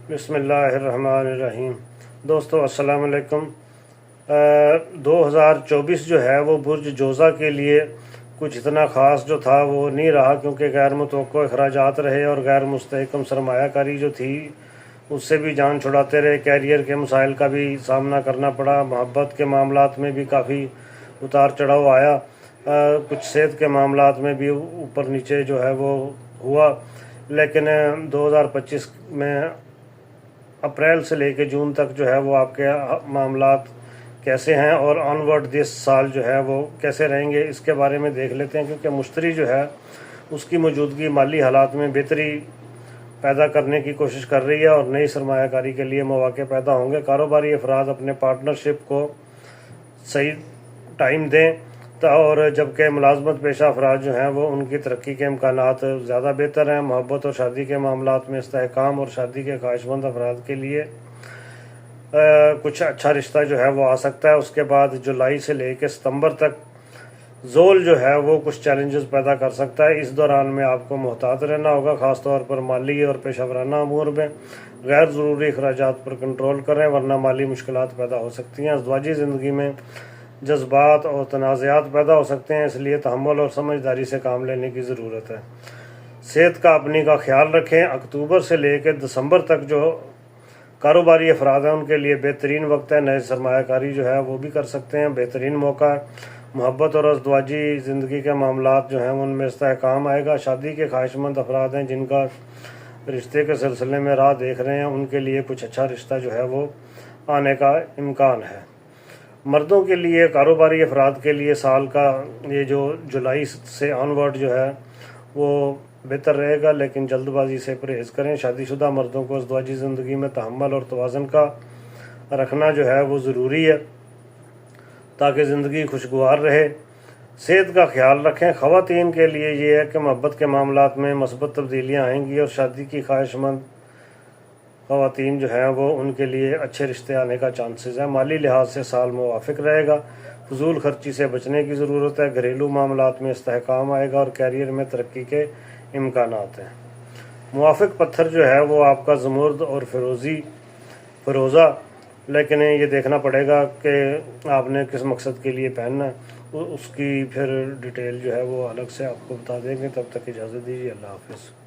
بسم اللہ الرحمن الرحیم۔ دوستو السلام علیکم۔ 2024 جو ہے وہ برج جوزہ کے لیے کچھ اتنا خاص جو تھا وہ نہیں رہا، کیونکہ غیر متوقع اخراجات رہے اور غیر مستحکم سرمایہ کاری جو تھی اس سے بھی جان چھڑاتے رہے۔ کیریئر کے مسائل کا بھی سامنا کرنا پڑا، محبت کے معاملات میں بھی کافی اتار چڑھاؤ آیا، کچھ صحت کے معاملات میں بھی اوپر نیچے جو ہے وہ ہوا۔ لیکن 2025 میں اپریل سے لے کے جون تک جو ہے وہ آپ کے معاملات کیسے ہیں اور آن ورڈ دس سال جو ہے وہ کیسے رہیں گے، اس کے بارے میں دیکھ لیتے ہیں۔ کیونکہ مشتری جو ہے اس کی موجودگی مالی حالات میں بہتری پیدا کرنے کی کوشش کر رہی ہے اور نئی سرمایہ کاری کے لیے مواقع پیدا ہوں گے۔ کاروباری افراد اپنے پارٹنرشپ کو صحیح ٹائم دیں، اور جبکہ ملازمت پیشہ افراد جو ہیں وہ ان کی ترقی کے امکانات زیادہ بہتر ہیں۔ محبت اور شادی کے معاملات میں استحکام اور شادی کے خواہش مند افراد کے لیے کچھ اچھا رشتہ جو ہے وہ آ سکتا ہے۔ اس کے بعد جولائی سے لے کے ستمبر تک زول جو ہے وہ کچھ چیلنجز پیدا کر سکتا ہے۔ اس دوران میں آپ کو محتاط رہنا ہوگا، خاص طور پر مالی اور پیشہ ورانہ امور میں غیر ضروری اخراجات پر کنٹرول کریں، ورنہ مالی مشکلات پیدا ہو سکتی ہیں۔ ازدواجی زندگی میں جذبات اور تنازعات پیدا ہو سکتے ہیں، اس لیے تحمل اور سمجھداری سے کام لینے کی ضرورت ہے۔ صحت کا اپنی کا خیال رکھیں۔ اکتوبر سے لے کے دسمبر تک جو کاروباری افراد ہیں ان کے لیے بہترین وقت ہے، نئے سرمایہ کاری جو ہے وہ بھی کر سکتے ہیں، بہترین موقع ہے۔ محبت اور ازدواجی زندگی کے معاملات جو ہیں ان میں استحکام آئے گا۔ شادی کے خواہش مند افراد ہیں جن کا رشتے کے سلسلے میں راہ دیکھ رہے ہیں، ان کے لیے کچھ اچھا رشتہ جو ہے وہ آنے کا امکان ہے۔ مردوں کے لیے، کاروباری افراد کے لیے سال کا یہ جو جولائی سے آن ورڈ جو ہے وہ بہتر رہے گا، لیکن جلد بازی سے پرہیز کریں۔ شادی شدہ مردوں کو ازدواجی زندگی میں تحمل اور توازن کا رکھنا جو ہے وہ ضروری ہے تاکہ زندگی خوشگوار رہے۔ صحت کا خیال رکھیں۔ خواتین کے لیے یہ ہے کہ محبت کے معاملات میں مثبت تبدیلیاں آئیں گی اور شادی کی خواہش مند خواتین جو ہیں وہ ان کے لیے اچھے رشتے آنے کا چانسز ہے۔ مالی لحاظ سے سال موافق رہے گا، فضول خرچی سے بچنے کی ضرورت ہے۔ گھریلو معاملات میں استحکام آئے گا اور کیریئر میں ترقی کے امکانات ہیں۔ موافق پتھر جو ہے وہ آپ کا زمرد اور فیروزہ، لیکن یہ دیکھنا پڑے گا کہ آپ نے کس مقصد کے لیے پہننا ہے، اس کی پھر ڈیٹیل جو ہے وہ الگ سے آپ کو بتا دیں گے۔ تب تک اجازت دیجیے، اللہ حافظ۔